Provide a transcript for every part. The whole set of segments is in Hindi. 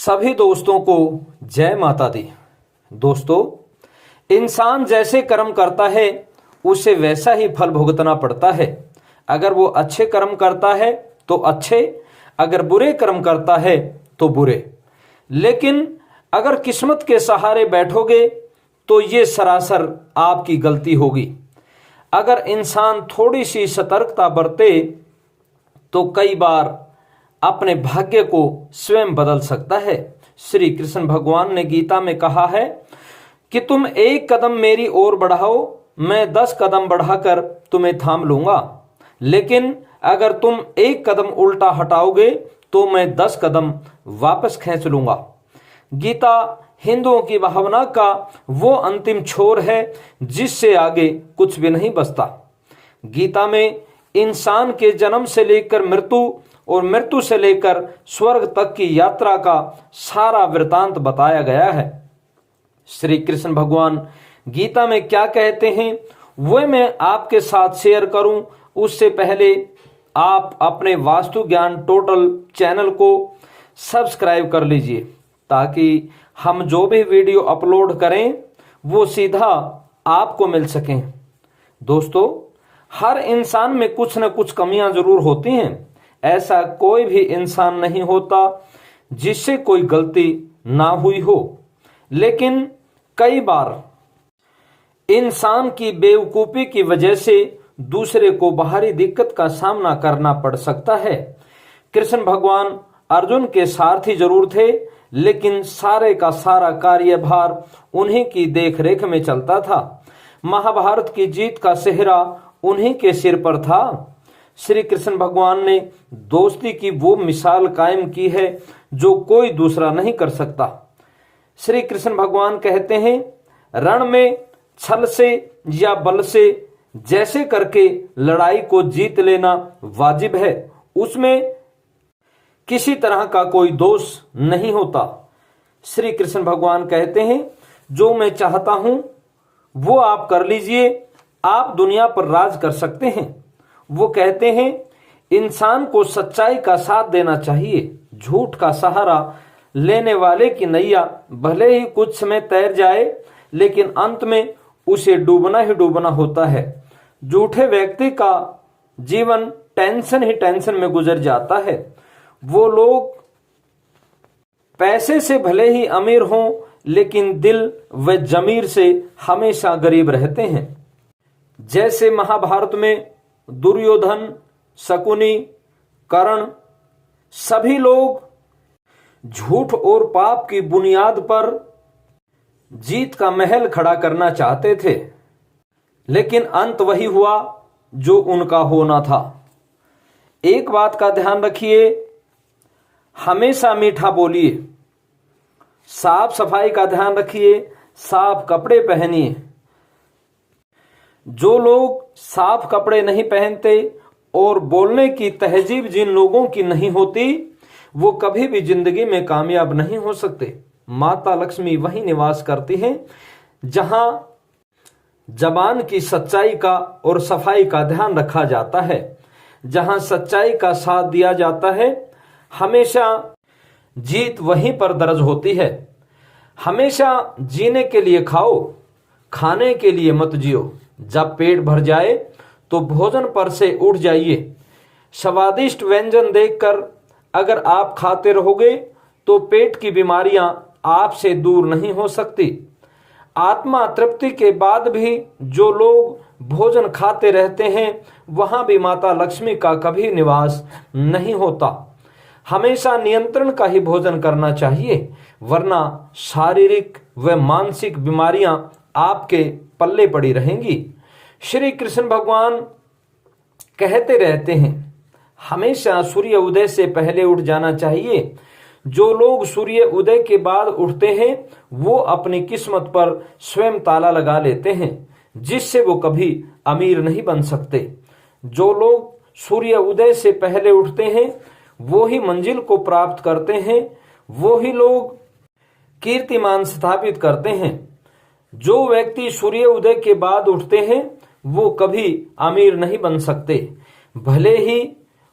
सभी दोस्तों को जय माता दी। दोस्तों, इंसान जैसे कर्म करता है उसे वैसा ही फल भुगतना पड़ता है। अगर वो अच्छे कर्म करता है तो अच्छे, अगर बुरे कर्म करता है तो बुरे। लेकिन अगर किस्मत के सहारे बैठोगे तो ये सरासर आपकी गलती होगी। अगर इंसान थोड़ी सी सतर्कता बरते तो कई बार अपने भाग्य को स्वयं बदल सकता है। श्री कृष्ण भगवान ने गीता में कहा है कि तुम एक कदम मेरी ओर बढ़ाओ, मैं 10 कदम बढ़ाकर तुम्हें थाम लूंगा। लेकिन अगर तुम एक कदम उल्टा हटाओगे तो मैं 10 कदम वापस खींच लूंगा। गीता हिंदुओं की भावना का वो अंतिम छोर है जिससे आगे कुछ भी नहीं बचता। गीता में इंसान के जन्म से लेकर मृत्यु और मृत्यु से लेकर स्वर्ग तक की यात्रा का सारा वृतांत बताया गया है। श्री कृष्ण भगवान गीता में क्या कहते हैं वह मैं आपके साथ शेयर करूं, उससे पहले आप अपने वास्तु ज्ञान टोटल चैनल को सब्सक्राइब कर लीजिए ताकि हम जो भी वीडियो अपलोड करें वो सीधा आपको मिल सकें। दोस्तों, हर इंसान में कुछ न कुछ कमियां जरूर होती हैं। ऐसा कोई भी इंसान नहीं होता जिससे कोई गलती ना हुई हो। लेकिन कई बार इंसान की बेवकूफी की वजह से दूसरे को बाहरी दिक्कत का सामना करना पड़ सकता है। कृष्ण भगवान अर्जुन के सारथी जरूर थे, लेकिन सारे का सारा कार्यभार उन्हीं की देखरेख में चलता था। महाभारत की जीत का सेहरा उन्हीं के सिर पर था। श्री कृष्ण भगवान ने दोस्ती की वो मिसाल कायम की है जो कोई दूसरा नहीं कर सकता। श्री कृष्ण भगवान कहते हैं, रण में छल से या बल से जैसे करके लड़ाई को जीत लेना वाजिब है, उसमें किसी तरह का कोई दोष नहीं होता। श्री कृष्ण भगवान कहते हैं, जो मैं चाहता हूं वो आप कर लीजिए, आप दुनिया पर राज कर सकते हैं। वो कहते हैं, इंसान को सच्चाई का साथ देना चाहिए। झूठ का सहारा लेने वाले की नैया भले ही कुछ समय तैर जाए, लेकिन अंत में उसे डूबना ही डूबना होता है। झूठे व्यक्ति का जीवन टेंशन ही टेंशन में गुजर जाता है। वो लोग पैसे से भले ही अमीर हों, लेकिन दिल व जमीर से हमेशा गरीब रहते हैं। जैसे महाभारत में दुर्योधन, शकुनी, कर्ण सभी लोग झूठ और पाप की बुनियाद पर जीत का महल खड़ा करना चाहते थे, लेकिन अंत वही हुआ जो उनका होना था। एक बात का ध्यान रखिए, हमेशा मीठा बोलिए, साफ सफाई का ध्यान रखिए, साफ कपड़े पहनिए। जो लोग साफ कपड़े नहीं पहनते और बोलने की तहजीब जिन लोगों की नहीं होती, वो कभी भी जिंदगी में कामयाब नहीं हो सकते। माता लक्ष्मी वहीं निवास करती हैं जहां जबान की सच्चाई का और सफाई का ध्यान रखा जाता है, जहां सच्चाई का साथ दिया जाता है। हमेशा जीत वहीं पर दर्ज होती है। हमेशा जीने के लिए खाओ, खाने के लिए मत जियो। जब पेट भर जाए तो भोजन पर से उठ जाइए। स्वादिष्ट व्यंजन देखकर अगर आप खाते रहोगे तो पेट की बीमारियां आपसे दूर नहीं हो सकती। आत्मा तृप्ति के बाद भी जो लोग भोजन खाते रहते हैं वहां भी माता लक्ष्मी का कभी निवास नहीं होता। हमेशा नियंत्रण का ही भोजन करना चाहिए, वरना शारीरिक व मानसिक बीमारियां आपके पल्ले पड़ी रहेंगी। श्री कृष्ण भगवान कहते रहते हैं, हमेशा सूर्य उदय से पहले उठ जाना चाहिए। जो लोग सूर्य उदय के बाद उठते हैं वो अपनी किस्मत पर स्वयं ताला लगा लेते हैं, जिससे वो कभी अमीर नहीं बन सकते। जो लोग सूर्य उदय से पहले उठते हैं वो ही मंजिल को प्राप्त करते हैं, वो ही लोग कीर्तिमान स्थापित करते हैं। जो व्यक्ति सूर्य उदय के बाद उठते हैं वो कभी अमीर नहीं बन सकते। भले ही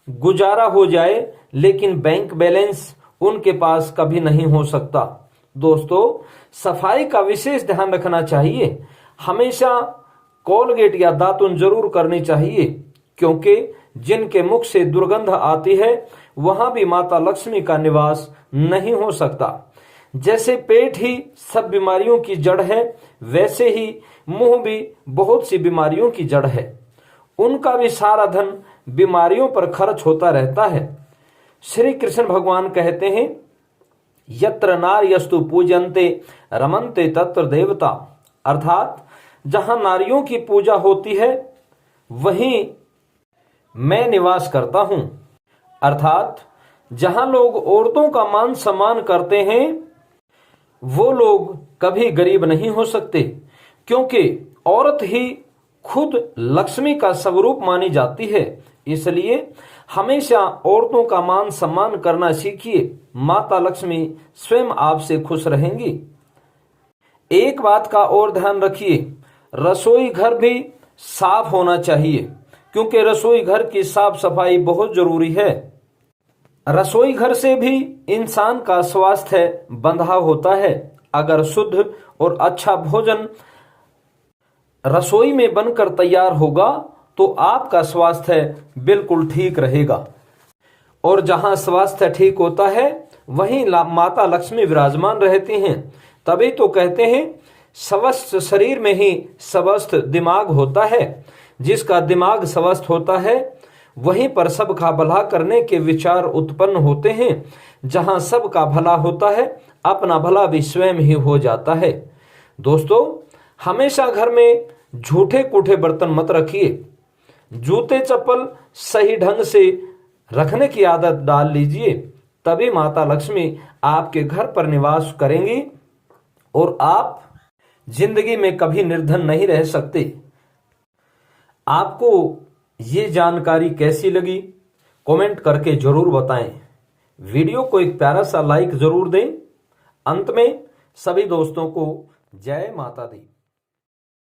गुजारा हो जाए, लेकिन बैंक बैलेंस उनके पास कभी नहीं हो सकता। दोस्तों, सफाई का विशेष ध्यान रखना चाहिए। हमेशा कोलगेट या दातुन जरूर करनी चाहिए, क्योंकि जिनके मुख से दुर्गंध आती है वहां भी माता लक्ष्मी का निवास नहीं हो सकता। जैसे पेट ही सब बीमारियों की जड़ है, वैसे ही मुंह भी बहुत सी बीमारियों की जड़ है। उनका भी सारा धन बीमारियों पर खर्च होता रहता है। श्री कृष्ण भगवान कहते हैं, यत्र नार्यस्तु पूजन्ते रमन्ते तत्र देवता, अर्थात जहां नारियों की पूजा होती है वहीं मैं निवास करता हूं। अर्थात जहां लोग औरतों का मान सम्मान करते हैं वो लोग कभी गरीब नहीं हो सकते, क्योंकि औरत ही खुद लक्ष्मी का स्वरूप मानी जाती है। इसलिए हमेशा औरतों का मान सम्मान करना सीखिए। माता लक्ष्मी स्वयं आपसे खुश रहेंगी। एक बात का और ध्यान रखिए, रसोई घर भी साफ होना चाहिए, क्योंकि रसोई घर की साफ सफाई बहुत जरूरी है। रसोई घर से भी इंसान का स्वास्थ्य बंधा होता है। अगर शुद्ध और अच्छा भोजन रसोई में बनकर तैयार होगा तो आपका स्वास्थ्य बिल्कुल ठीक रहेगा। और जहां स्वास्थ्य ठीक होता है वहीं माता लक्ष्मी विराजमान रहती हैं। तभी तो कहते हैं, स्वस्थ शरीर में ही स्वस्थ दिमाग होता है। जिसका दिमाग स्वस्थ होता है वहीं पर सबका भला करने के विचार उत्पन्न होते हैं। जहां सबका भला होता है अपना भला भी स्वयं ही हो जाता है। दोस्तों, हमेशा घर में झूठे कूठे बर्तन मत रखिए। जूते चप्पल सही ढंग से रखने की आदत डाल लीजिए, तभी माता लक्ष्मी आपके घर पर निवास करेंगी और आप जिंदगी में कभी निर्धन नहीं रह सकते। आपको ये जानकारी कैसी लगी कमेंट करके जरूर बताएं। वीडियो को एक प्यारा सा लाइक जरूर दें। अंत में सभी दोस्तों को जय माता दी।